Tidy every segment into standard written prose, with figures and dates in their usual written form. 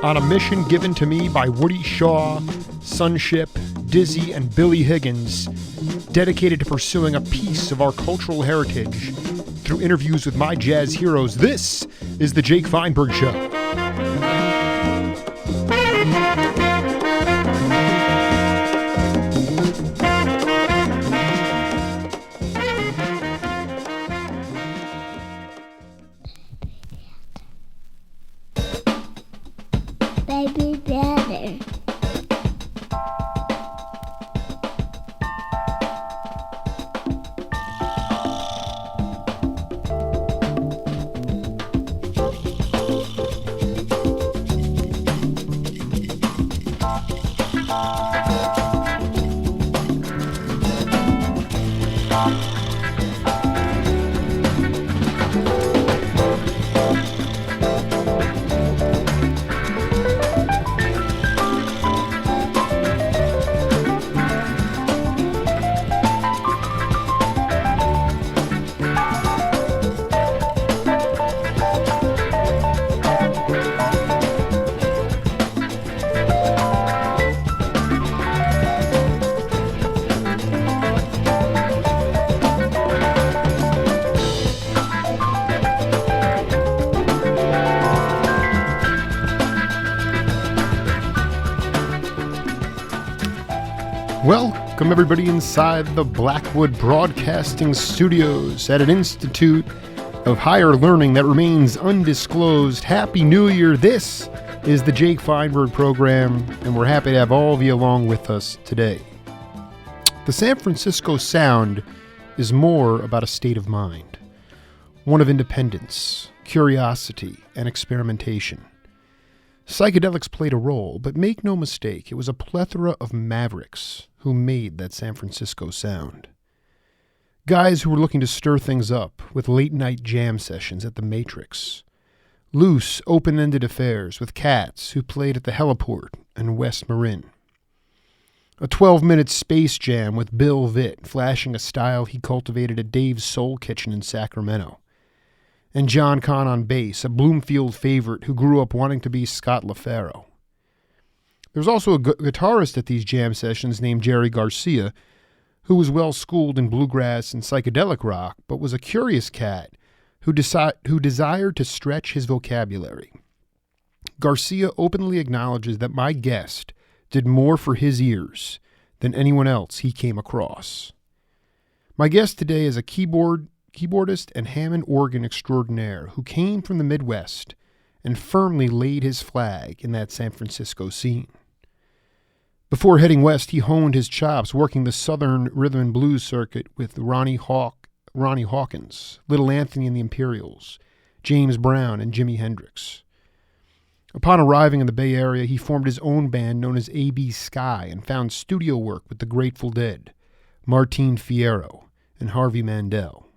On a mission given to me by Woody Shaw, Sunship, Dizzy, and Billy Higgins, dedicated to pursuing a piece of our cultural heritage through interviews with my jazz heroes, this is The Jake Feinberg Show. Baby better. Welcome everybody inside the Blackwood Broadcasting Studios at an Institute of Higher Learning that remains undisclosed. Happy New Year. This is the Jake Feinberg program, and we're happy to have all of you along with us today. The San Francisco Sound is more about a state of mind, one of independence, curiosity, and experimentation. Psychedelics played a role, but make no mistake, it was a plethora of mavericks who made that San Francisco sound. Guys who were looking to stir things up with late-night jam sessions at the Matrix. Loose, open-ended affairs with cats who played at the Heliport and West Marin. A 12-minute space jam with Bill Vitt flashing a style he cultivated at Dave's Soul Kitchen in Sacramento. And John Kahn on bass, a Bloomfield favorite who grew up wanting to be Scott LaFaro. There was also a guitarist at these jam sessions named Jerry Garcia, who was well-schooled in bluegrass and psychedelic rock, but was a curious cat who desired to stretch his vocabulary. Garcia openly acknowledges that my guest did more for his ears than anyone else he came across. My guest today is a keyboardist and Hammond organ extraordinaire who came from the Midwest and firmly laid his flag in that San Francisco scene. Before heading west, he honed his chops working the Southern rhythm and blues circuit with Ronnie Hawkins, Little Anthony and the Imperials, James Brown, and Jimi Hendrix. Upon arriving in the Bay Area, he formed his own band known as A.B. Sky and found studio work with the Grateful Dead, Martin Fierro, and Harvey Mandel.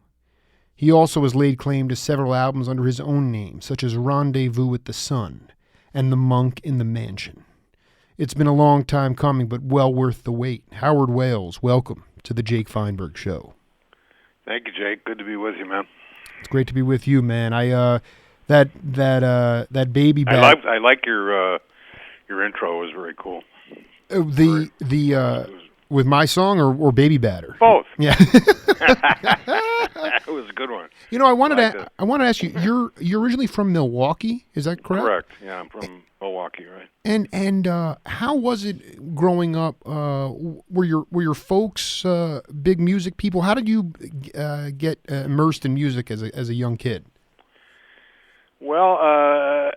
He also has laid claim to several albums under his own name, such as Rendezvous with the Sun and The Monk in the Mansion. It's been a long time coming, but well worth the wait. Howard Wales, welcome to the Jake Feinberg Show. Thank you, Jake. Good to be with you, man. It's great to be with you, man. That baby back. I like your intro. It was very cool. With my song or Baby Batter? Both. Yeah. It was a good one. You know, I wanted to ask you. You're originally from Milwaukee, is that correct? Correct. Yeah, I'm from Milwaukee, right? And how was it growing up? Were your folks big music people? How did you get immersed in music as a young kid? Well,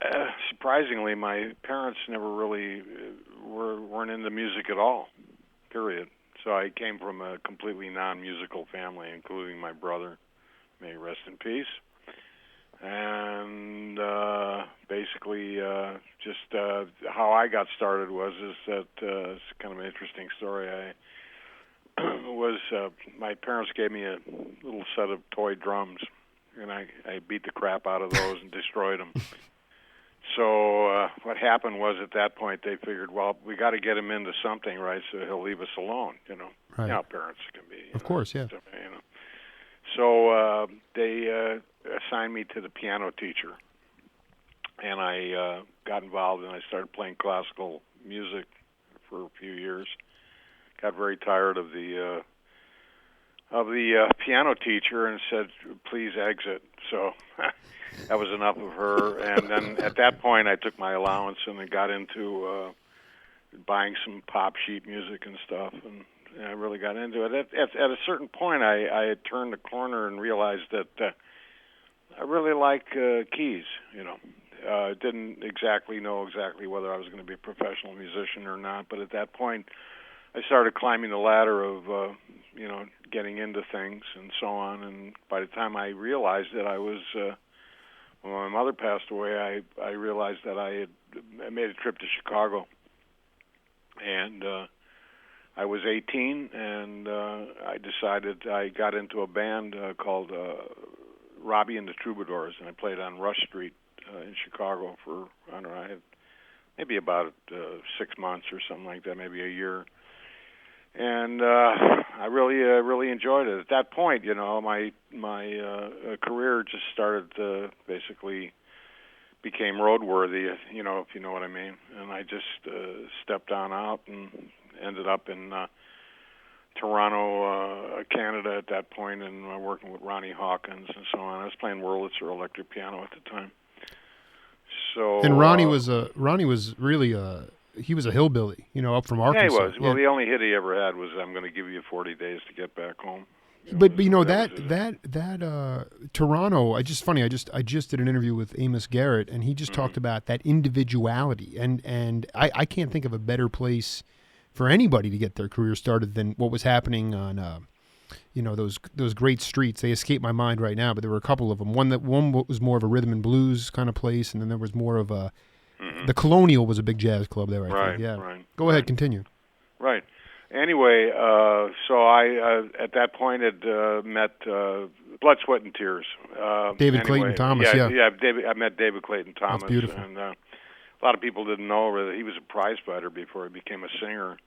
surprisingly, my parents never really weren't into music at all. Period. So I came from a completely non-musical family, including my brother, may he rest in peace. And basically, just how I got started is that it's kind of an interesting story. My parents gave me a little set of toy drums, and I beat the crap out of those and destroyed them. So what happened was, at that point, they figured, well, we got to get him into something, right? So he'll leave us alone, you know. Right. You know how parents can be. Of course, yeah. Stuff, you know. So they assigned me to the piano teacher, and I got involved, and I started playing classical music for a few years. Got very tired of the piano teacher and said, please exit. So that was enough of her. And then at that point, I took my allowance and I got into buying some pop sheet music and stuff, and I really got into it. At a certain point, I had turned the corner and realized that I really like keys, you know. Didn't exactly know whether I was going to be a professional musician or not, but at that point, I started climbing the ladder of, getting into things and so on. And by the time I realized that when my mother passed away, I realized that I made a trip to Chicago. And I was 18, and I decided I got into a band called Robbie and the Troubadours, and I played on Rush Street in Chicago for, I don't know, I had maybe about 6 months or something like that, maybe a year. And I really enjoyed it. At that point, you know, my career just started to basically became roadworthy, you know, if you know what I mean. And I just stepped on out and ended up in Toronto, Canada at that point, and working with Ronnie Hawkins and so on. I was playing Wurlitzer electric piano at the time. So and Ronnie was really he was a hillbilly, you know, up from Arkansas. Yeah, he was. Well, the only hit he ever had was "I'm going to give you 40 days to get back home." But you know that Toronto. I just did an interview with Amos Garrett, and he just talked about that individuality, and I can't think of a better place for anybody to get their career started than what was happening on those great streets. They escape my mind right now, but there were a couple of them. One was more of a rhythm and blues kind of place, and then there was more of a the Colonial was a big jazz club there. I think. Yeah. Right. Go ahead, continue. Right. Anyway, so I at that point had met Blood, Sweat, and Tears. David Clayton Thomas. Yeah. I met David Clayton Thomas. That's beautiful. And a lot of people didn't know that he was a prize fighter before he became a singer.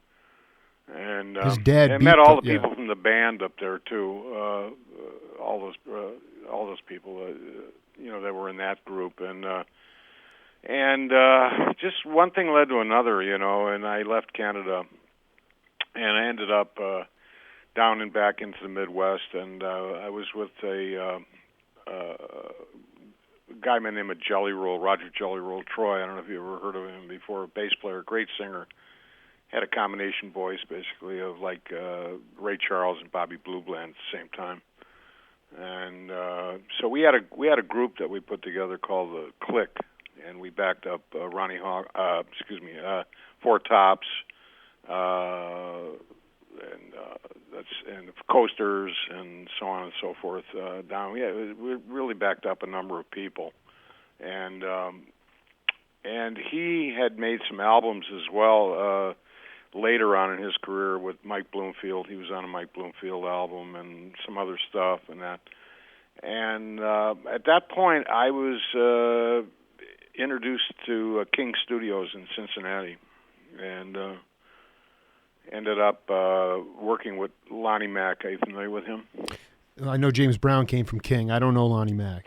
And his dad. I met all the people from the band up there too. All those people, that were in that group, and just one thing led to another, and I left Canada, and I ended up down and back into the Midwest, and I was with a guy by the name of Jelly Roll, Roger Jelly Roll Troy. I don't know if you ever heard of him before. A bass player, great singer, had a combination voice basically of like Ray Charles and Bobby Blue Bland at the same time. And so we had a group that we put together called the Click, and we backed up Ronnie Hawk, Four Tops, and the Coasters, and so on and so forth. We really backed up a number of people, and he had made some albums as well later on in his career with Mike Bloomfield. He was on a Mike Bloomfield album and some other stuff and that. And at that point, I was introduced to King Studios in Cincinnati, and ended up working with Lonnie Mack. Are you familiar with him? I know James Brown came from King. I don't know Lonnie Mack.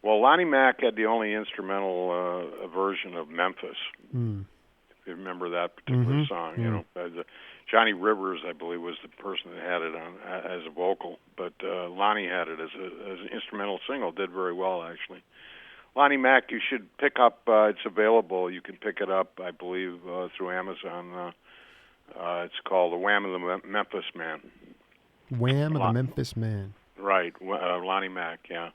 Well, Lonnie Mack had the only instrumental version of Memphis. If you remember that particular song, Johnny Rivers, I believe, was the person that had it on as a vocal, but Lonnie had it as an instrumental single. Did very well, actually. Lonnie Mack, you should pick up. It's available. You can pick it up, I believe, through Amazon. It's called The Wham of the Memphis Man. Wham of the Memphis Man. Right, Lonnie Mack, yeah.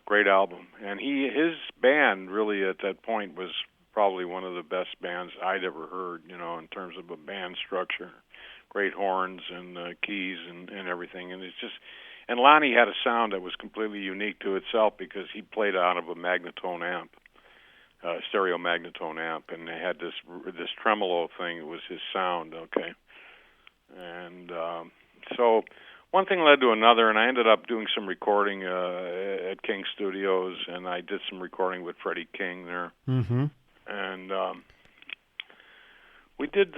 Great album. And his band really at that point was probably one of the best bands I'd ever heard, in terms of a band structure. Great horns and keys and everything. And And Lonnie had a sound that was completely unique to itself because he played out of a magnetone amp, stereo magnetone amp, and they had this tremolo thing. It was his sound, okay. And so one thing led to another, and I ended up doing some recording at King Studios, and I did some recording with Freddie King there. Mm-hmm. And we did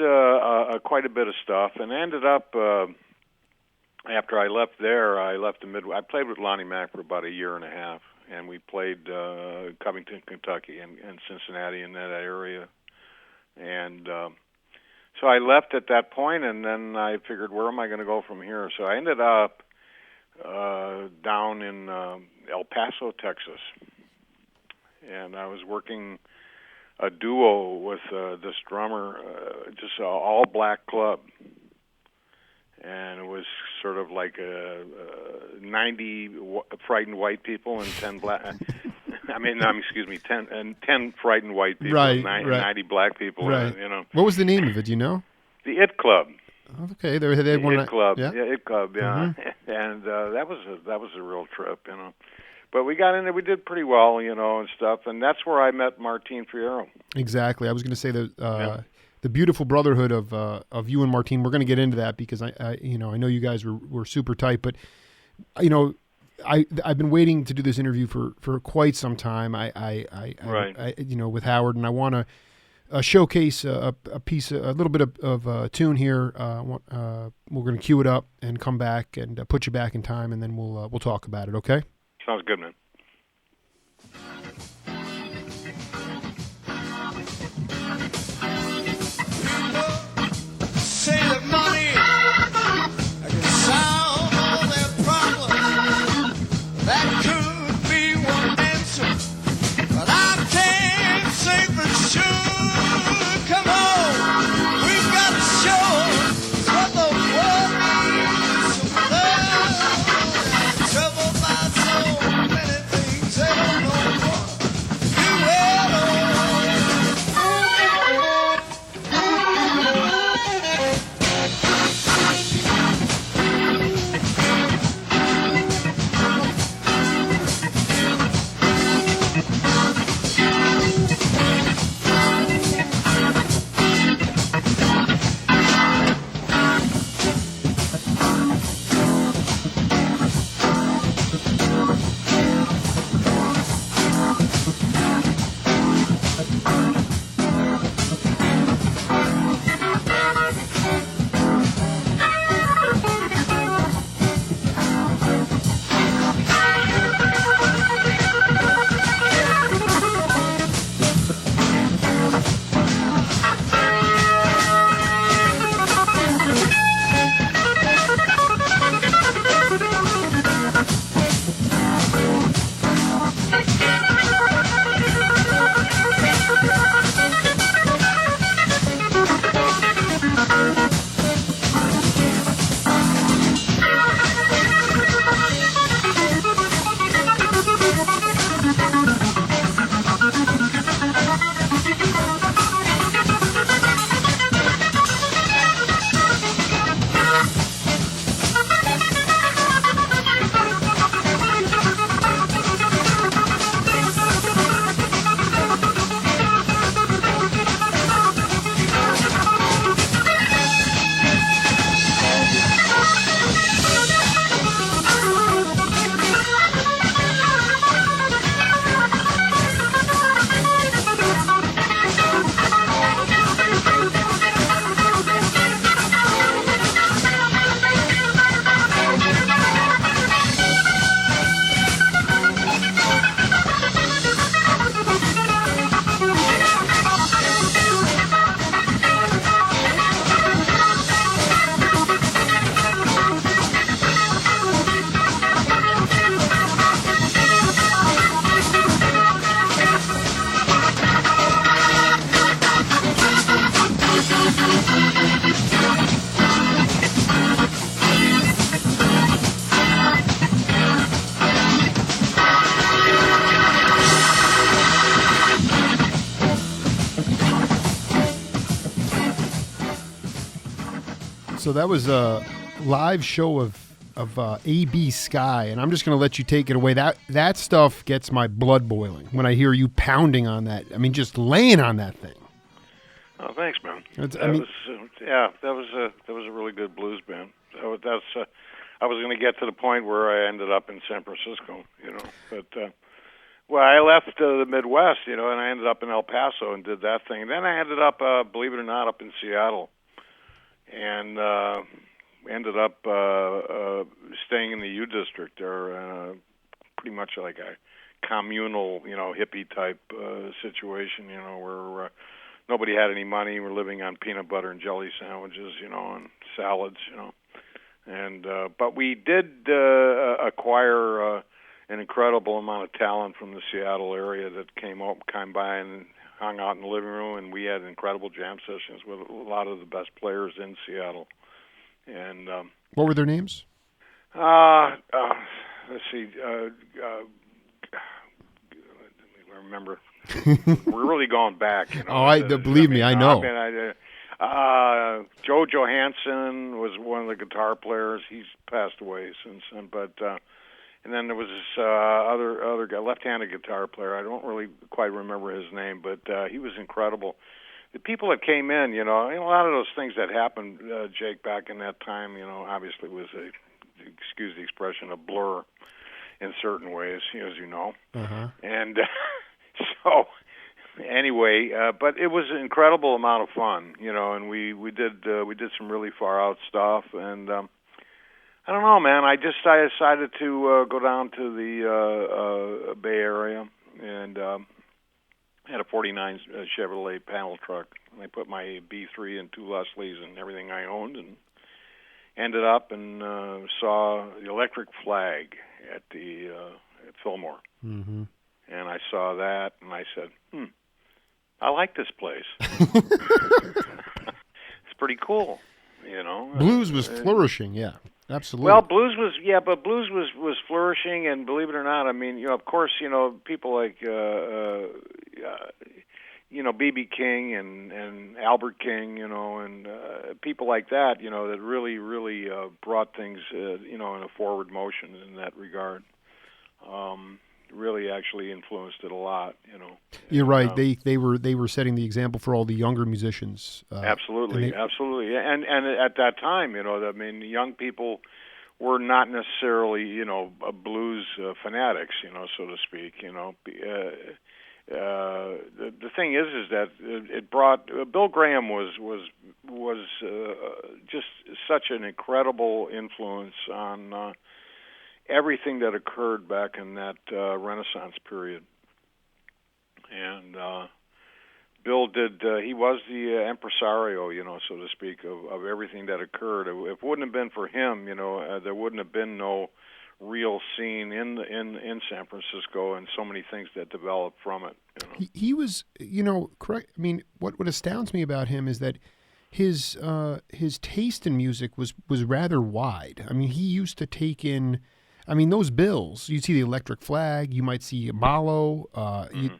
quite a bit of stuff, and I ended up, after I left there, I played with Lonnie Mack for about a year and a half, and we played Covington, Kentucky, and Cincinnati in that area. And so I left at that point, and then I figured, where am I going to go from here? So I ended up down in El Paso, Texas, and I was working a duo with this drummer, just an all-black club. And it was sort of like 90 frightened white people and 10 black. 10 frightened white people, right, and 90 black people. Right. You know. What was the name of it? Do you know? The It Club. Okay, they had one. It Club. Yeah, It Club. Yeah, mm-hmm. And that was a real trip, you know. But we got in there. We did pretty well, you know, and stuff. And that's where I met Martin Fierro. Exactly. I was going to say that. The beautiful brotherhood of you and Martin. We're going to get into that because I know you guys were super tight, but you know, I've been waiting to do this interview for quite some time. I with Howard, and I want to showcase a piece, a little bit of tune here. We're going to cue it up and come back and put you back in time, and then we'll talk about it. Okay? Sounds good, man. Say that money can solve all their problems. That could be one answer, but I can't say for sure. Come on, we've got to show what the world needs. Some love, trouble by so many things they don't know what. So that was a live show of of AB Sky, and I'm just going to let you take it away. That stuff gets my blood boiling when I hear you pounding on that. I mean, just laying on that thing. Oh, thanks, man. That was a really good blues band. I was going to get to the point where I ended up in San Francisco, but well, I left the Midwest, and I ended up in El Paso and did that thing. Then I ended up, believe it or not, up in Seattle, and ended up staying in the U District, or pretty much like a communal, hippie type situation, where nobody had any money. We're living on peanut butter and jelly sandwiches, and salads, and but we did acquire an incredible amount of talent from the Seattle area that came by and hung out in the living room, and we had incredible jam sessions with a lot of the best players in Seattle. And what were their names? Let's see. I remember. We're really going back. Believe me, I know. Joe Johansson was one of the guitar players. He's passed away since then, but and then there was this other guy, left-handed guitar player. I don't really quite remember his name, but he was incredible. The people that came in, a lot of those things that happened, Jake, back in that time, obviously was excuse the expression, a blur in certain ways, as you know. Uh-huh. And so anyway, but it was an incredible amount of fun, and we did some really far out stuff, and I don't know, man. I decided to go down to the Bay Area, and had a '49 Chevrolet panel truck. And I put my B3 and two Leslies and everything I owned, and ended up and saw the Electric Flag at Fillmore. Mm-hmm. And I saw that, and I said, I like this place. It's pretty cool, Blues was flourishing, yeah, absolutely. Well, blues was flourishing, and believe it or not, I mean, of course, people like, B.B. King and Albert King, and people like that, that really, really brought things, in a forward motion in that regard. Really actually influenced it a lot, You're right. They were setting the example for all the younger musicians. Absolutely. And at that time, young people were not necessarily, blues fanatics, so to speak. The thing is that it brought Bill Graham was just such an incredible influence on everything that occurred back in that Renaissance period. And Bill he was the impresario, so to speak, of everything that occurred. If it wouldn't have been for him, there wouldn't have been no real scene in San Francisco, and so many things that developed from it. He was, correct. I mean, what astounds me about him is that his taste in music was rather wide. I mean, he used to take in, those bills. You'd see the Electric Flag. You might see Malo.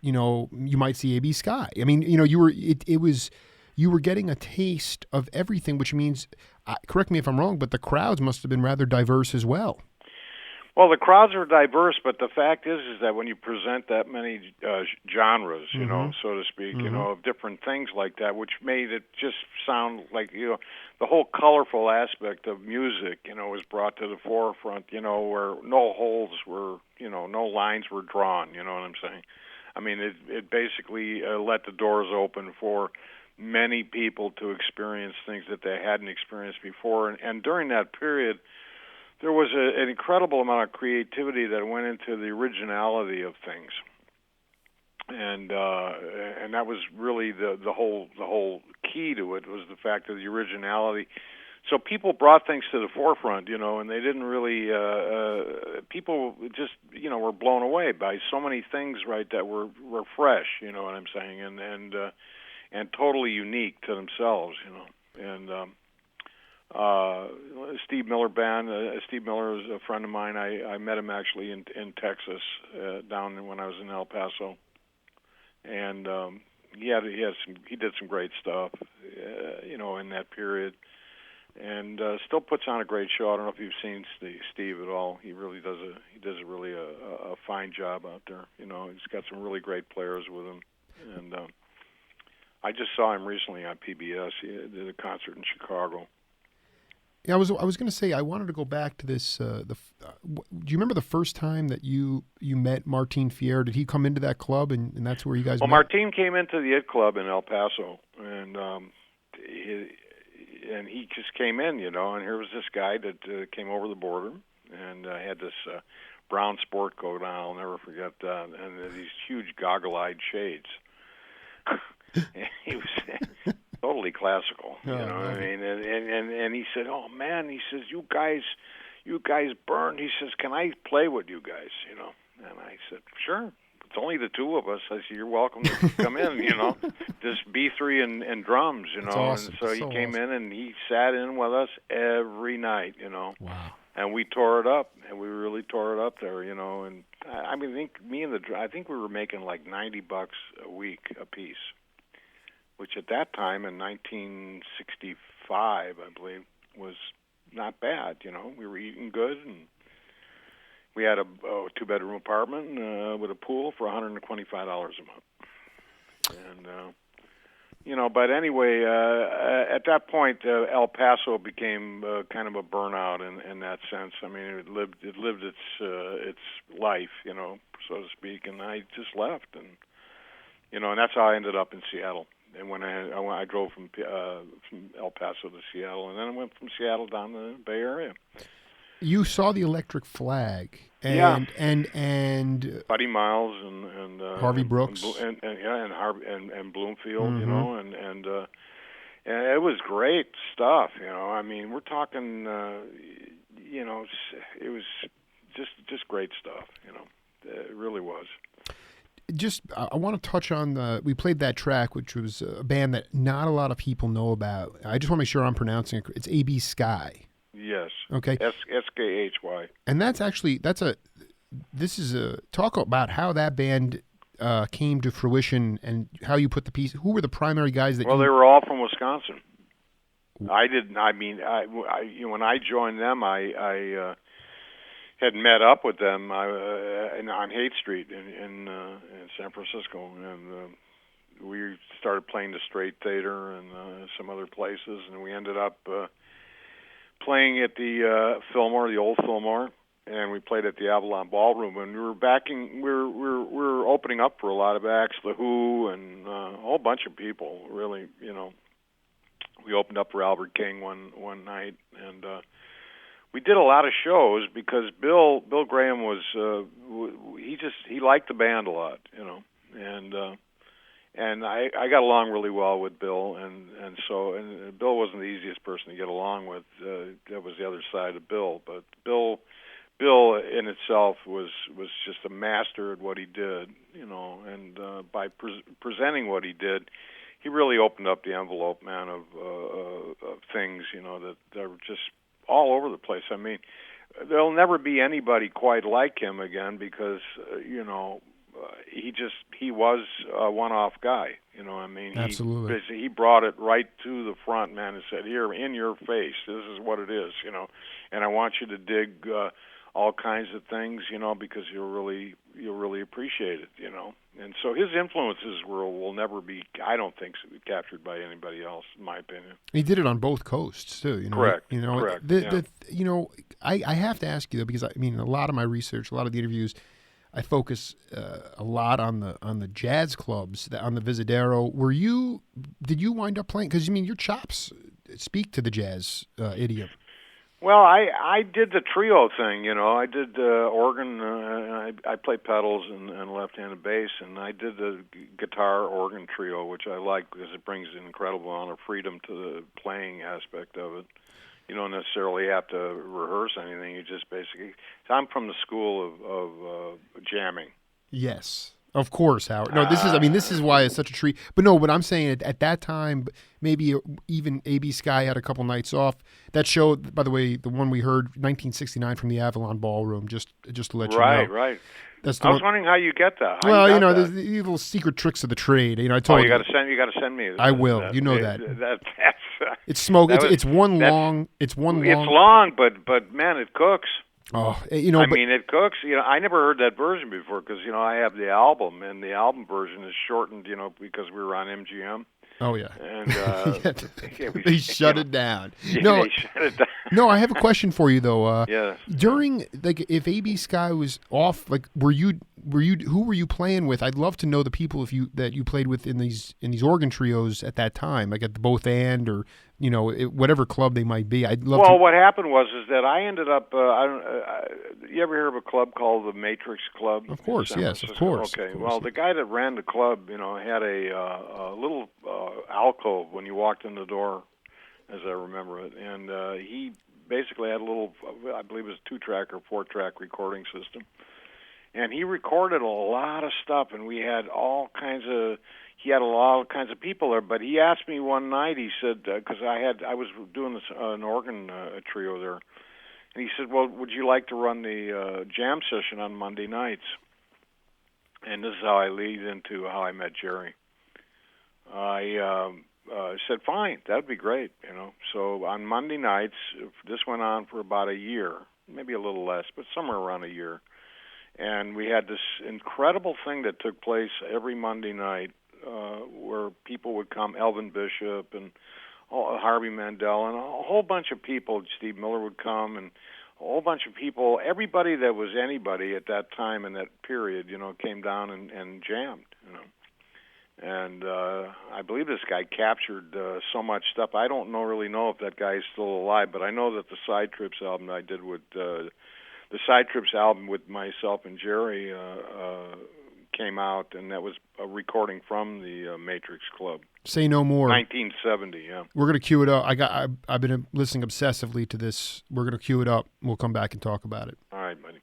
You might see AB Sky. I mean, you were getting a taste of everything, which means, correct me if I'm wrong, but the crowds must have been rather diverse as well. Well, the crowds are diverse, but the fact is that when you present that many genres, so to speak, of different things like that, which made it just sound like, the whole colorful aspect of music, was brought to the forefront, where no holes were, no lines were drawn, you know what I'm saying? I mean, it basically let the doors open for many people to experience things that they hadn't experienced before. And during that period, there was an incredible amount of creativity that went into the originality of things, and that was really the whole key to it, was the fact of the originality. So people brought things to the forefront, and they didn't really. People just were blown away by so many things, right, that were fresh. You know what I'm saying, and totally unique to themselves, and. Steve Miller Band. Steve Miller is a friend of mine. I met him actually in Texas, down when I was in El Paso, and he did some great stuff, in that period. and still puts on a great show. I don't know if you've seen Steve at all. He really does a really a fine job out there. You know, he's got some really great players with him, and I just saw him recently on PBS. He did a concert in Chicago. Yeah, I was going to say I wanted to go back to this. Do you remember the first time that you met Martin Fierro? Did he come into that club, and that's where you guys? Well, met? Martin came into the It Club in El Paso, and he just came in, you know. And here was this guy that came over the border, and had this brown sport coat on. I'll never forget that, and these huge goggle-eyed shades. He was totally classical, you know. I mean, and he said, "Oh man," he says, "You guys burned." He says, "Can I play with you guys?" You know, and I said, "Sure." It's only the two of us. I said, "You're welcome to come in." You know, just B3 and drums. You know, awesome. And so he came in and he sat in with us every night. You know. Wow. And we tore it up, and we really tore it up there, you know. And I mean, I think we were making like $90 a week a piece, which at that time in 1965, I believe, was not bad. You know, we were eating good, and we had a two-bedroom apartment with a pool for $125 a month. And you know, but anyway, at that point, El Paso became kind of a burnout in that sense. I mean, it lived its life, you know, so to speak, and I just left, and you know, and that's how I ended up in Seattle. And when I drove from El Paso to Seattle, and then I went from Seattle down to the Bay Area. You saw the Electric Flag, and Buddy Miles and Harvey Brooks and Bloomfield, you know, and it was great stuff, you know. I mean, we're talking, you know, it was just great stuff, you know. It really was. Just, I want to touch on we played that track, which was a band that not a lot of people know about. I just want to make sure I'm pronouncing it. It's A.B. Sky. Yes. Okay. SKHY. And this is a talk about how that band came to fruition and how you put the piece. Who were the primary guys that? Well, they were all from Wisconsin. I didn't. I mean, when I joined them, I had met up with them on Haight Street in San Francisco, and we started playing the Straight Theater and some other places, and we ended up playing at the Fillmore, the old Fillmore, and we played at the Avalon Ballroom, and we were opening up for a lot of acts, The Who, and a whole bunch of people, really, you know. We opened up for Albert King one night, and we did a lot of shows because Bill Graham was he liked the band a lot, you know, and I got along really well with Bill, and Bill wasn't the easiest person to get along with. That was the other side of Bill, but Bill in itself was just a master at what he did, you know, and by presenting what he did, he really opened up the envelope, man, of things, you know, that are just all over the place. I mean, there'll never be anybody quite like him again because, you know, he was a one-off guy, you know. I mean, absolutely. He brought it right to the front, man, and said, "Here, in your face, this is what it is, you know, and I want you to dig all kinds of things, you know, because you'll really appreciate it, you know." And so his influences will never be, I don't think, captured by anybody else, in my opinion. He did it on both coasts too, you know. Correct. You know, correct. You know, I have to ask you though, because I mean, a lot of my research, a lot of the interviews, I focus a lot on the jazz clubs, on the Visadero. Did you wind up playing? Because I mean, your chops speak to the jazz idiom. Well, I did the trio thing, you know. I did organ. I play pedals and left-handed bass, and I did the guitar organ trio, which I like because it brings an incredible amount of freedom to the playing aspect of it. You don't necessarily have to rehearse anything. You just basically. I'm from the school of jamming. Yes, of course, Howard. No, this is why it's such a treat. But no, what I'm saying at that time, maybe even A.B. Sky had a couple nights off. That show, by the way, the one we heard, 1969 from the Avalon Ballroom, just to let you know. Right. I was wondering how you get that. Well, you know, there's these little secret tricks of the trade. You know, I told you. You got to send me. I will. You know that. That's It's smoke. That It's was- one that's- long. It's one It's long. long, but man, it cooks. Oh, you know. I but, mean, it cooks. I never heard that version before because I have the album, and the album version is shortened. Because we were on MGM, oh yeah. and yeah, They shut it down. Yeah, No, they shut it down. no. I have a question for you though. Yeah. During if AB Sky was off, who were you playing with? I'd love to know the people that you played with in these organ trios at that time, like at the Both And or whatever club they might be. I'd love. Well, what happened was that I ended up. You ever hear of a club called the Matrix Club? Of course, in San yes, of Francisco? course. Okay, of course, well, the guy that ran the club, had a little alcove when you walked in the door, as I remember it, and he basically had a little, I believe it was 2-track or 4-track recording system, and he recorded a lot of stuff, and we had all kinds of. He had a lot of kinds of people there, but he asked me one night. He said, because I was doing this an organ trio there, and he said, "Well, would you like to run the jam session on Monday nights?" And this is how I lead into how I met Jerry. I said, "Fine, that'd be great." So on Monday nights, this went on for about a year, maybe a little less, but somewhere around a year. And we had this incredible thing that took place every Monday night. Where people would come, Elvin Bishop and Harvey Mandel, and a whole bunch of people. Steve Miller would come, and a whole bunch of people. Everybody that was anybody at that time in that period, came down and jammed. And I believe this guy captured so much stuff. I don't really know if that guy is still alive, but I know that the Side Trips album I did with the Side Trips album with myself and Jerry. Came out, and that was a recording from the Matrix Club. Say no more. 1970, yeah. We're gonna cue it up. I've been listening obsessively to this. We're gonna cue it up. We'll come back and talk about it. All right, buddy.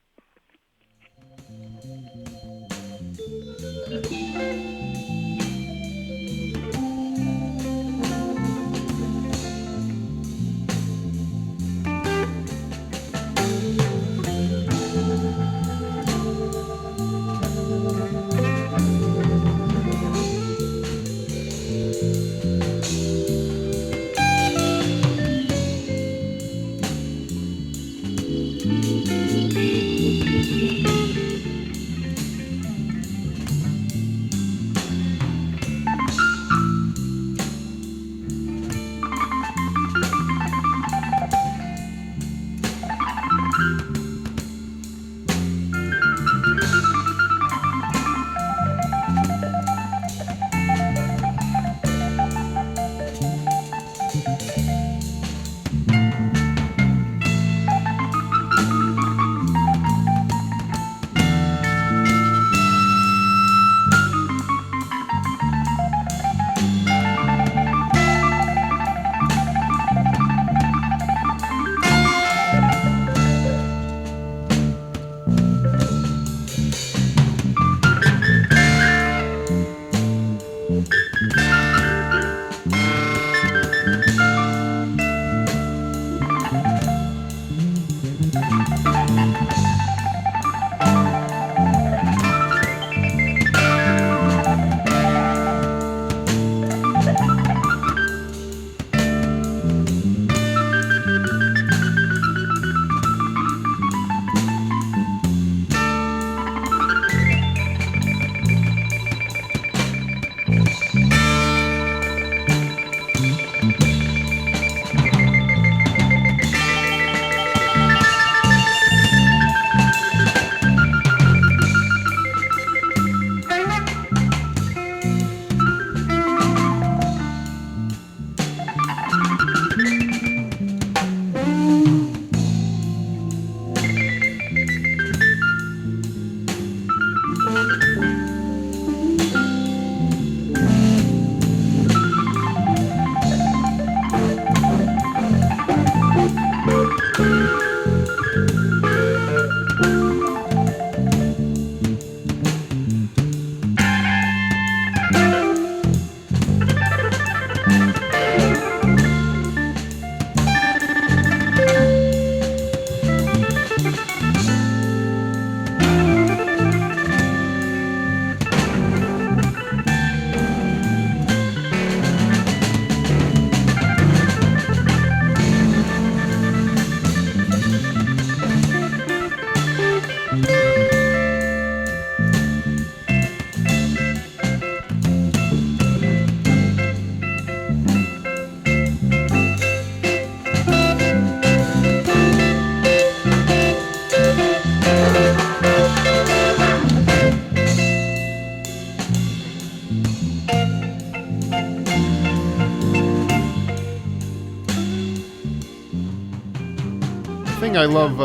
thing I love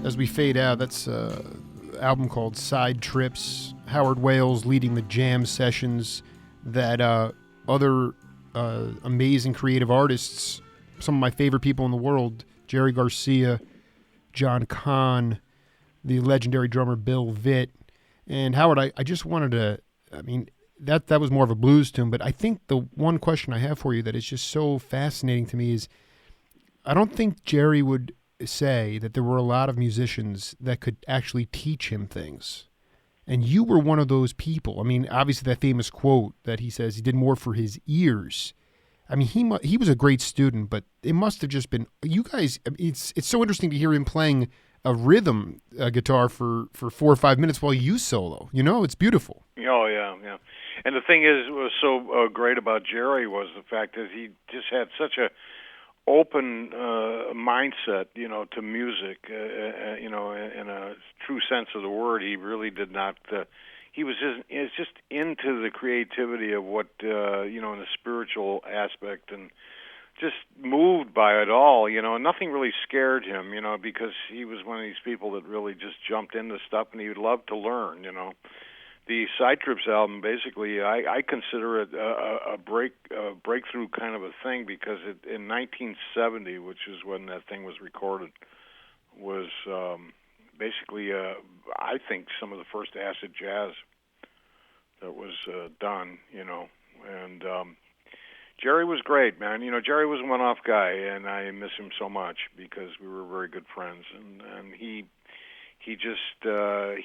as we fade out, that's album called Side Trips. Howard Wales leading the jam sessions that other amazing creative artists, some of my favorite people in the world, Jerry Garcia, John Kahn, the legendary drummer Bill Vitt. And Howard, I just wanted to, I mean, that was more of a blues tune, but I think the one question I have for you that is just so fascinating to me is, I don't think Jerry would say that there were a lot of musicians that could actually teach him things. And you were one of those people. I mean, obviously that famous quote that he says he did more for his ears. I mean, he was a great student, but it must have just been, you guys, it's so interesting to hear him playing a rhythm guitar for 4 or 5 minutes while you solo. You know, it's beautiful. Oh, yeah. And the thing is, what was so great about Jerry was the fact that he just had such a open mindset, you know, to music, you know, in a true sense of the word. He really did not, he was just into the creativity of what, you know, in the spiritual aspect, and just moved by it all, you know, and nothing really scared him, you know, because he was one of these people that really just jumped into stuff, and he would love to learn, you know. The Side Trips album, basically, I consider it a breakthrough kind of a thing, because in 1970, which is when that thing was recorded, was basically, I think, some of the first acid jazz that was done, you know. And Jerry was great, man. You know, Jerry was a one-off guy, and I miss him so much because we were very good friends, and he just, as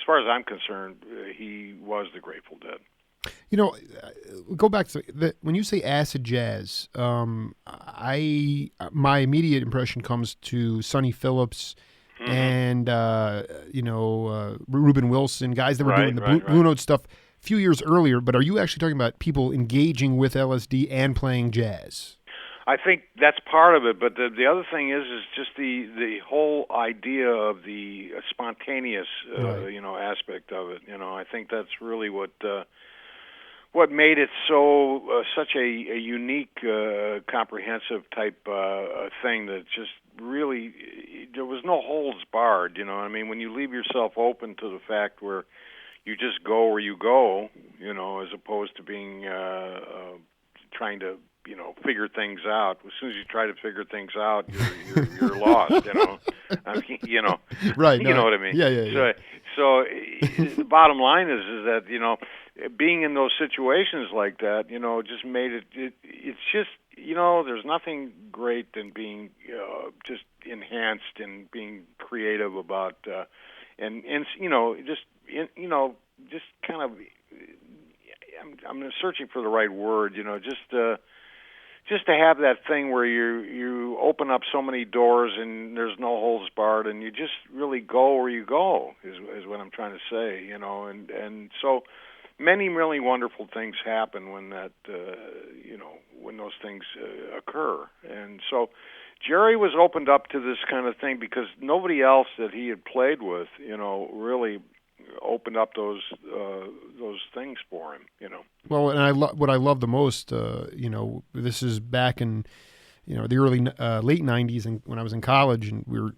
far as I'm concerned, he was the Grateful Dead. You know, go back to when you say acid jazz, my immediate impression comes to Sonny Phillips and, you know, Reuben Wilson, guys that were doing the Blue Note stuff a few years earlier. But are you actually talking about people engaging with LSD and playing jazz? I think that's part of it, but the other thing is just the whole idea of the spontaneous, you know, aspect of it. You know, I think that's really what made it so such a unique, comprehensive type thing that just really there was no holds barred. You know, I mean, when you leave yourself open to the fact where you just go where you go, you know, as opposed to being trying to, you know, figure things out. As soon as you try to figure things out, you're lost, you know. I mean, you know, right? You know what I mean? Yeah. So the bottom line is that, you know, being in those situations like that, you know, just made it's just, you know, there's nothing great than being just enhanced and being creative about and you know, just kind of. I'm searching for the right word, you know, just to have that thing where you open up so many doors and there's no holds barred, and you just really go where you go is what I'm trying to say, you know, and so many really wonderful things happen when that you know, when those things occur. And so Jerry was opened up to this kind of thing because nobody else that he had played with, you know, really opened up those things for him, you know. Well, and what I love the most, you know, this is back in, you know, the early late '90s, and when I was in college, and we were,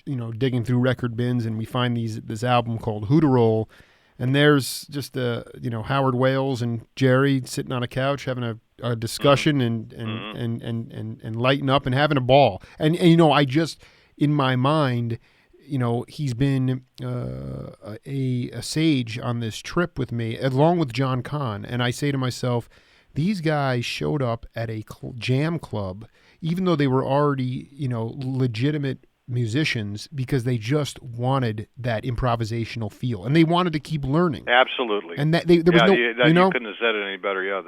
you know, digging through record bins, and we find this album called Who to Roll, and there's just you know, Howard Wales and Jerry sitting on a couch having a discussion and lighting up and having a ball, and you know, I just in my mind, you know, he's been a sage on this trip with me, along with John Kahn. And I say to myself, these guys showed up at a jam club, even though they were already, you know, legitimate musicians, because they just wanted that improvisational feel, and they wanted to keep learning. Absolutely. And that there was you know, you couldn't have said it any better. Yeah,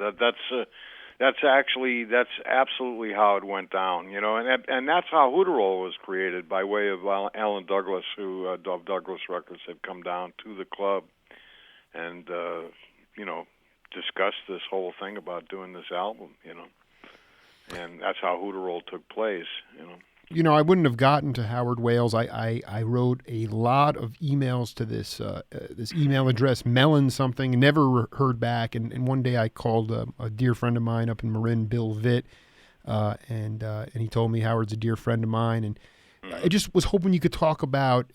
that's absolutely how it went down, you know, and that's how Who to Roll was created, by way of Alan Douglas, who Dove Douglas Records had come down to the club and you know, discussed this whole thing about doing this album, you know, and that's how Who to Roll took place, you know. You know, I wouldn't have gotten to Howard Wales. I wrote a lot of emails to this email address, Melon something, never heard back. And one day I called a dear friend of mine up in Marin, Bill Vitt, and he told me Howard's a dear friend of mine, and I just was hoping you could talk about,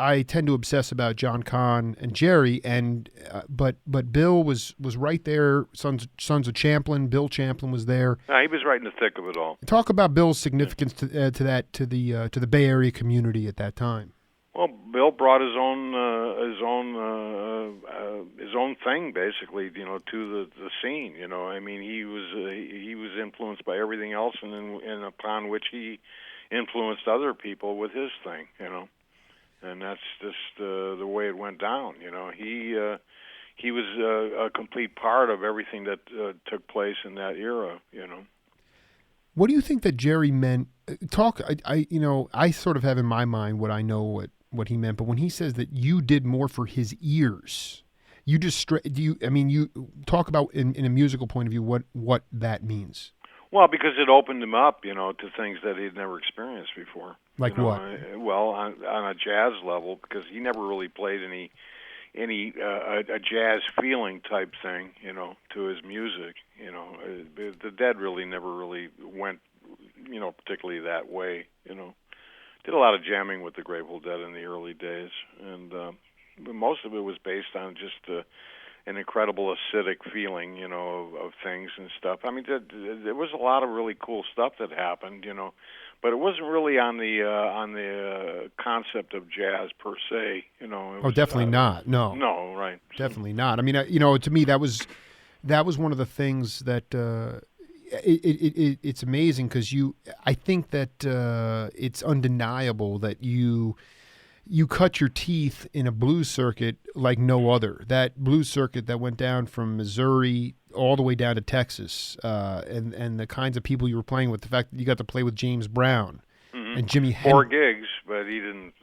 I tend to obsess about John Kahn and Jerry, and but Bill was right there. Sons of Champlin. Bill Champlin was there. He was right in the thick of it all. Talk about Bill's significance to the Bay Area community at that time. Well, Bill brought his own thing basically, to the scene. I mean, he was influenced by everything else, and upon which he influenced other people with his thing. And that's just the way it went down. He was a complete part of everything that took place in that era. What do you think that Jerry meant? I sort of have in my mind what I know what he meant, but when he says that you did more for his ears, you talk about in a musical point of view what that means. Well, because it opened him up, to things that he'd never experienced before. Like what? Well, on a jazz level, because he never really played any a jazz feeling type thing, to his music. The Dead really never really went, particularly that way. Did a lot of jamming with the Grateful Dead in the early days, and most of it was based on just an incredible acidic feeling, of things and stuff. I mean, there was a lot of really cool stuff that happened, but it wasn't really on the concept of jazz per se, definitely not. No. No, right. Definitely not. I mean, to me that was one of the things that it's amazing because I think that it's undeniable that you cut your teeth in a blues circuit like no other. That blues circuit that went down from Missouri all the way down to Texas, and the kinds of people you were playing with, the fact that you got to play with James Brown and Jimmy Hendrix. 4 gigs, but he didn't.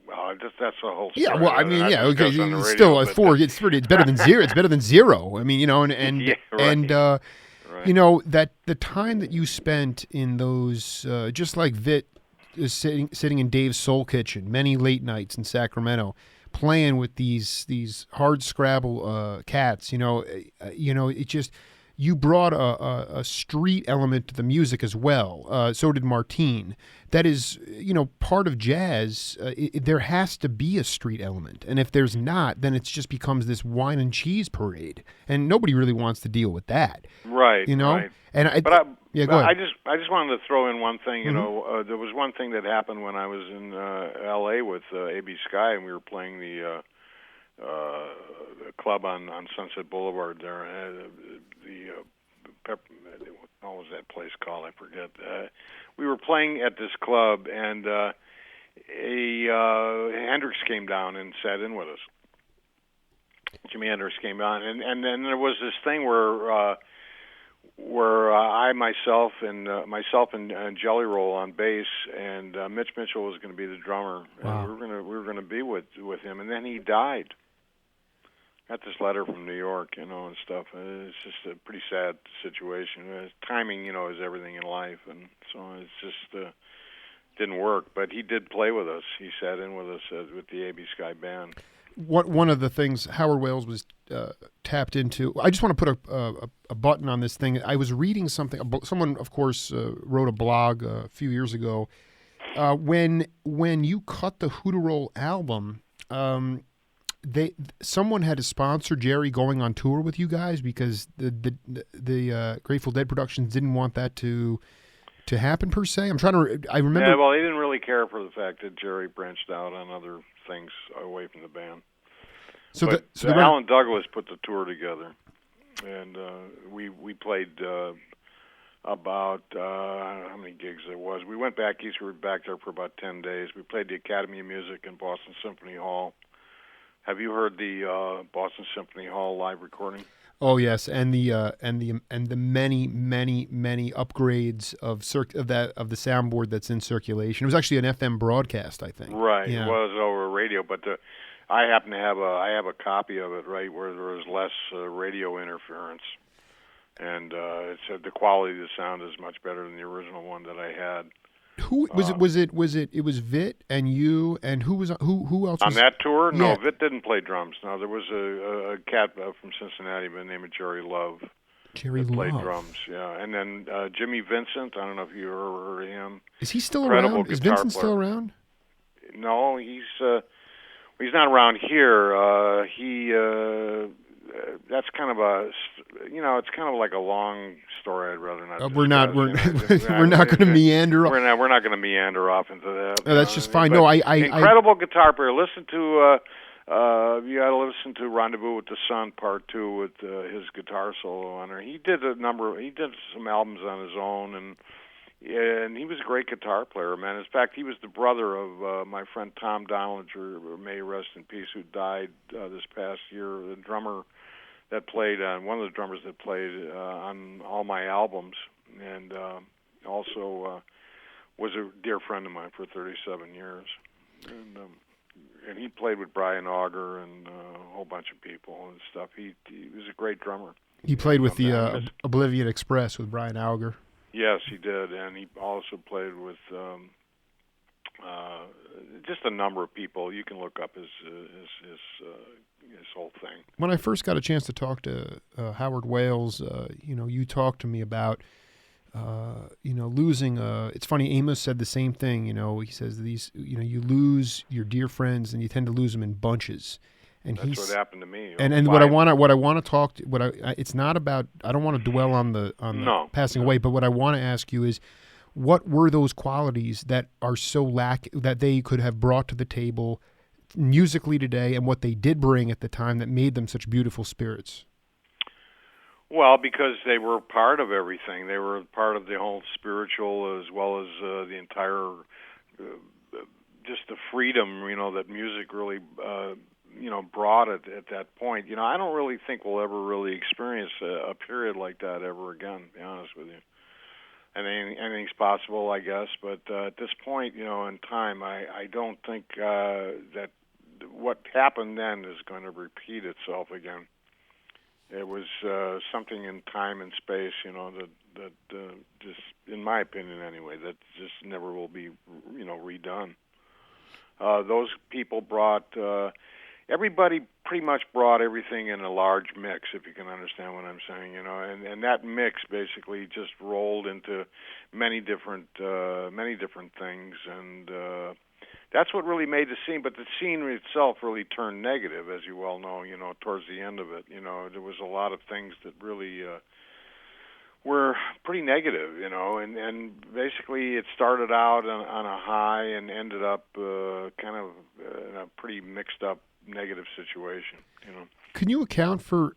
Well, that's a whole story. Yeah, well, I mean, okay, it's still a 4. It's better than 0. It's better than 0. I mean, and yeah, right. and right. That the time that you spent in those, just like Vit is sitting in Dave's Soul Kitchen, many late nights in Sacramento, playing with these hard Scrabble cats. It just, you brought a street element to the music as well. So did Martin. That is, part of jazz. There has to be a street element, and if there's not, then it just becomes this wine and cheese parade, and nobody really wants to deal with that. Right. Right. And go ahead. I just wanted to throw in one thing. Mm-hmm. There was one thing that happened when I was in L.A. with A.B. Sky, and we were playing the club on Sunset Boulevard there. What was that place called? I forget. We were playing at this club, and Hendrix came down and sat in with us. Jimi Hendrix came down, and then there was this thing where I myself and Jelly Roll on bass, and Mitch Mitchell was going to be the drummer. Wow. And we were going to be with him, and then he died. Got this letter from New York, and stuff. It's just a pretty sad situation. Timing, is everything in life, and so it's just didn't work. But he did play with us. He sat in with us with the A.B. Sky band. One of the things Howard Wales was tapped into. I just want to put a button on this thing. I was reading something. Someone, of course, wrote a blog a few years ago. When you cut the Hooterol album, someone had to sponsor Jerry going on tour with you guys because the Grateful Dead Productions didn't want that to happen per se. I remember. Yeah, well, he didn't really care for the fact that Jerry branched out on other things away from the band. So Alan Douglas put the tour together, and we played about I don't know how many gigs there was. We went back east. We were back there for about 10 days. We played the Academy of Music in Boston Symphony Hall. Have you heard the Boston Symphony Hall live recording? Oh yes, and the many upgrades of the soundboard that's in circulation. It was actually an FM broadcast, I think. Right, yeah. It was over radio, but I happen to have a copy of it, right, where there was less radio interference, and it said the quality of the sound is much better than the original one that I had. Who was it? It was Vit and you, and who else was on that tour? No, yeah. Vit didn't play drums. No, there was a cat from Cincinnati by the name of Jerry Love. Jerry that played Love. drums. Yeah, and then Jimmy Vincent. I don't know if you ever heard of him. Is he still Incredible around? Is guitar Vincent still player. around? No, he's not around here. That's kind of it's kind of like a long story. I'd rather not. We're not. discuss, We're not going to meander. We're not going to meander off into that. That's just fine. But No, I incredible guitar player. Listen to you got to listen to Rendezvous with the Sun Part 2 with his guitar solo on there. He did some albums on his own, and he was a great guitar player, man. In fact, he was the brother of my friend Tom Dollinger, may he rest in peace, who died this past year. The drummer that played one of the drummers that played on all my albums, and also was a dear friend of mine for 37 years. And he played with Brian Auger and a whole bunch of people and stuff. He was a great drummer. He played with the Oblivion Express with Brian Auger. Yes, he did, and he also played with just a number of people. You can look up his whole thing. When I first got a chance to talk to Howard Wales, you talked to me about losing. It's funny. Amos said the same thing. He says you lose your dear friends, and you tend to lose them in bunches. And that's what happened to me. And what I want to talk to, it's not about. I don't want to dwell on the passing away, but what I want to ask you is, what were those qualities that are so that they could have brought to the table musically today, and what they did bring at the time that made them such beautiful spirits? Well, because they were part of everything. They were part of the whole spiritual as well as the entire, just the freedom, that music really, brought at that point. I don't really think we'll ever really experience a period like that ever again, to be honest with you. And anything's possible, I guess. But at this point, in time, I don't think that what happened then is going to repeat itself again. It was something in time and space, that just, in my opinion anyway, that just never will be, redone. Those people brought, everybody pretty much brought everything in a large mix, if you can understand what I'm saying, and that mix basically just rolled into many different things, and that's what really made the scene. But the scene itself really turned negative, as you well know, towards the end of it. There was a lot of things that really were pretty negative, and basically it started out on a high and ended up kind of in a pretty mixed up negative situation, Can you account for?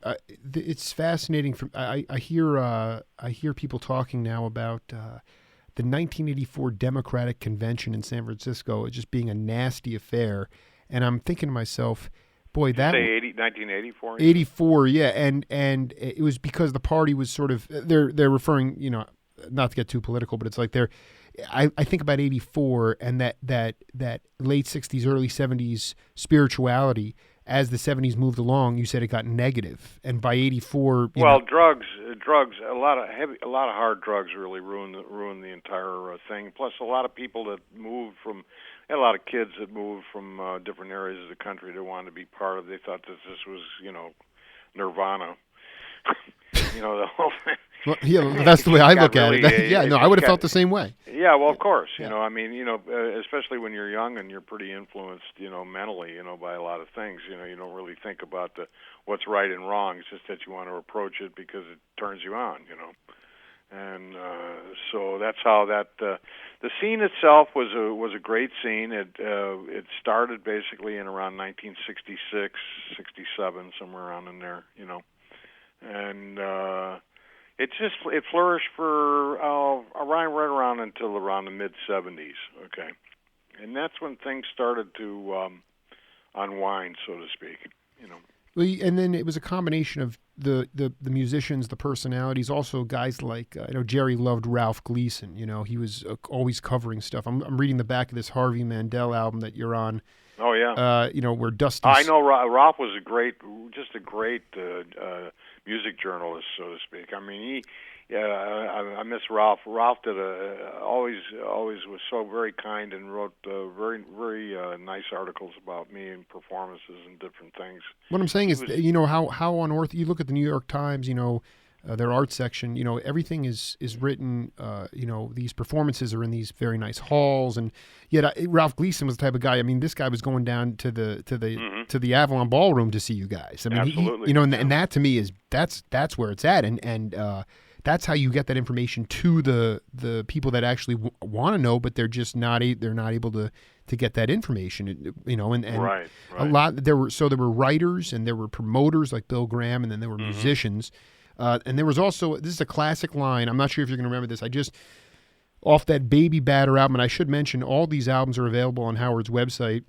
It's fascinating. I hear people talking now about the 1984 Democratic Convention in San Francisco just being a nasty affair, and I'm thinking to myself, boy, that 1984. 84, yeah, and it was because the party was sort of they're referring, not to get too political, but it's like I think about 84 and that late 60s, early 70s spirituality. As the 70s moved along, you said it got negative, and by 84, drugs, a lot of hard drugs really ruined the entire thing. Plus, a lot of people that moved from, a lot of kids that moved from different areas of the country that wanted to be part of. They thought that this was, nirvana. The whole thing. Well, yeah, that's the way I look at it. I would have felt the same way. Yeah, well, of course. Especially when you're young and you're pretty influenced, mentally, by a lot of things. You don't really think about what's right and wrong. It's just that you want to approach it because it turns you on, And so that's how the scene itself was a great scene. It started basically in around 1966, 67, somewhere around in there, and it flourished for right around until around the mid 70s. Okay, and that's when things started to unwind, so to speak. Well, and then it was a combination of the musicians, the personalities, also guys like Jerry loved Ralph Gleason. He was always covering stuff. I'm reading the back of this Harvey Mandel album that you're on. Oh yeah. Where Dusty. I know Ralph was just a great music journalist, so to speak. I mean, I miss Ralph. Ralph did always was so very kind and wrote very nice articles about me and performances and different things. What I'm saying is, how on earth you look at the New York Times, their art section, everything is written. These performances are in these very nice halls, and yet Ralph Gleason was the type of guy. I mean, this guy was going down to the Avalon Ballroom to see you guys. I mean, Absolutely. and that to me is that's where it's at, and that's how you get that information to the people that actually want to know, but they're just not able to get that information. And right. A lot there were writers and there were promoters like Bill Graham, and then there were musicians. And there was also, this is a classic line. I'm not sure if you're going to remember this. I just, off that Baby Batter album, and I should mention all these albums are available on Howard's website.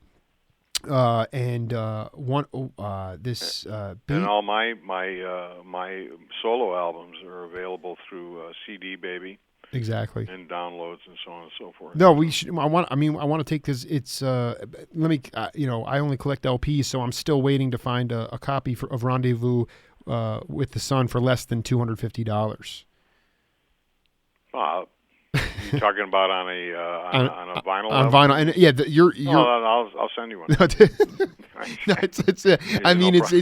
And all my solo albums are available through CD Baby. Exactly. And downloads and so on and so forth. No, we should. I want to take, because it's. Let me. I only collect LPs, so I'm still waiting to find a copy of Rendezvous with the Sun for less than $250. You're talking about on a vinyl. On vinyl, and yeah, you're. I'll send you one. No, it's. It's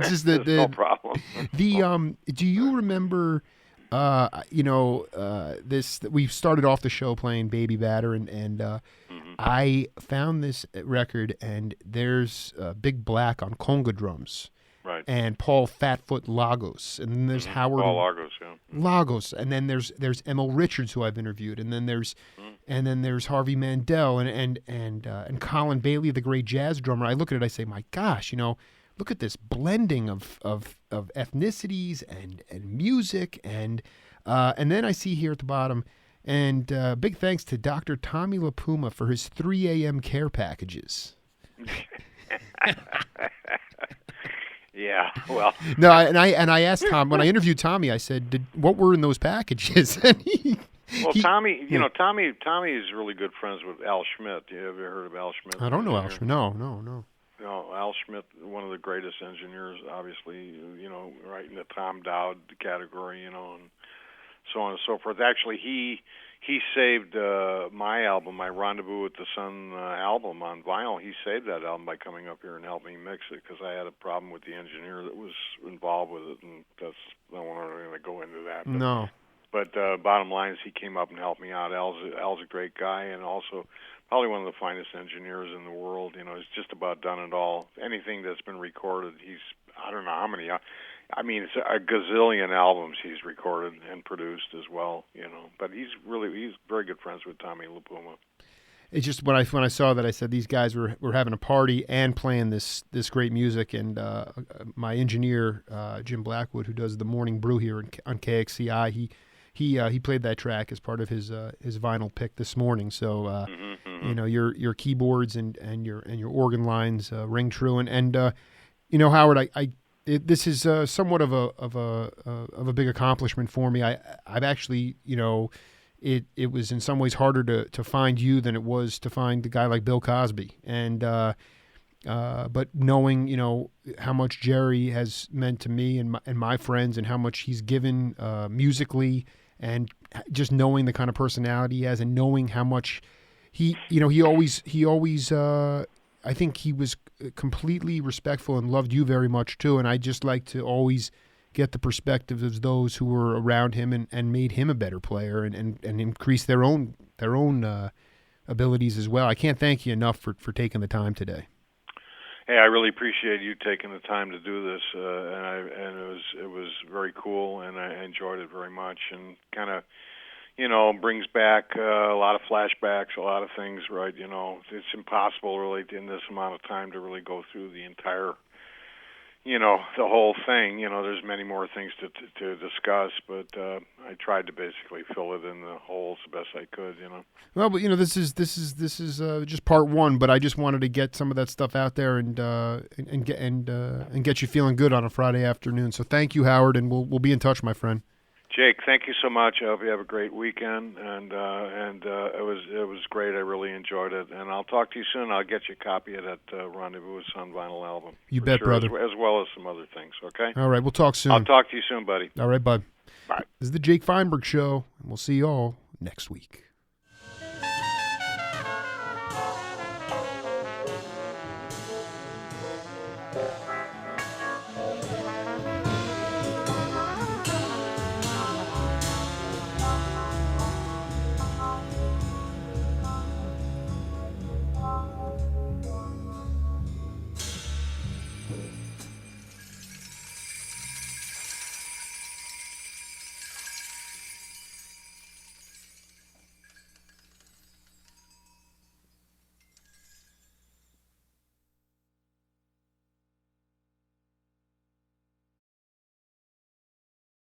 just that no problem. Do you remember? This, we started off the show playing Baby Batter, and I found this record, and there's Big Black on conga drums, right? And Paul Fatfoot Lagos, and then there's Howard Paul Lagos, yeah. Lagos, and then there's Emil Richards, who I've interviewed, and then there's Harvey Mandel and Colin Bailey, the great jazz drummer. I look at it, I say, my gosh, look at this blending of ethnicities and music, and then I see here at the bottom, and big thanks to Dr. Tommy LaPuma for his 3 a.m. care packages. Yeah, well. No, and I asked Tom when I interviewed Tommy. I said, "What were in those packages?" And Tommy, Tommy is really good friends with Al Schmidt. You ever heard of Al Schmidt? I don't know Al Schmidt. No. Al Schmidt, one of the greatest engineers, obviously, right in the Tom Dowd category, and so on and so forth. Actually, he saved my album, my Rendezvous with the Sun album on vinyl. He saved that album by coming up here and helping me mix it, because I had a problem with the engineer that was involved with it, and I don't want to go into that. But, no. But bottom line is he came up and helped me out. Al's a great guy, and also probably one of the finest engineers in the world. He's just about done it all. Anything that's been recorded, I don't know how many. It's a gazillion albums he's recorded and produced as well. But he's very good friends with Tommy LaPuma. It's just when I saw that, I said these guys were having a party and playing this great music, and my engineer Jim Blackwood, who does the morning brew here on KXCI, he played that track as part of his vinyl pick this morning. So your keyboards and your organ lines ring true, and Howard, this is somewhat of a big accomplishment for me. I've actually it was in some ways harder to find you than it was to find a guy like Bill Cosby, and but knowing how much Jerry has meant to me and my friends, and how much he's given musically, and just knowing the kind of personality he has, and knowing how much he always I think he was completely respectful and loved you very much too, and I just like to always get the perspective of those who were around him and made him a better player, and increase their own abilities as well. I can't thank you enough for taking the time today. Hey, I really appreciate you taking the time to do this, and it was very cool, and I enjoyed it very much, and kind of brings back a lot of flashbacks, a lot of things, right? It's impossible really in this amount of time to really go through the entire, the whole thing. There's many more things to discuss, but I tried to basically fill it in the holes the best I could, Well, but this is just part one, but I just wanted to get some of that stuff out there and get you feeling good on a Friday afternoon. So thank you, Howard, and we'll be in touch, my friend. Jake, thank you so much. I hope you have a great weekend, and it was great. I really enjoyed it, and I'll talk to you soon. I'll get you a copy of that Rendezvous with Sun vinyl album. You bet, brother. As well as some other things. Okay. All right, we'll talk soon. I'll talk to you soon, buddy. All right, bud. Bye. This is the Jake Feinberg Show, and we'll see you all next week.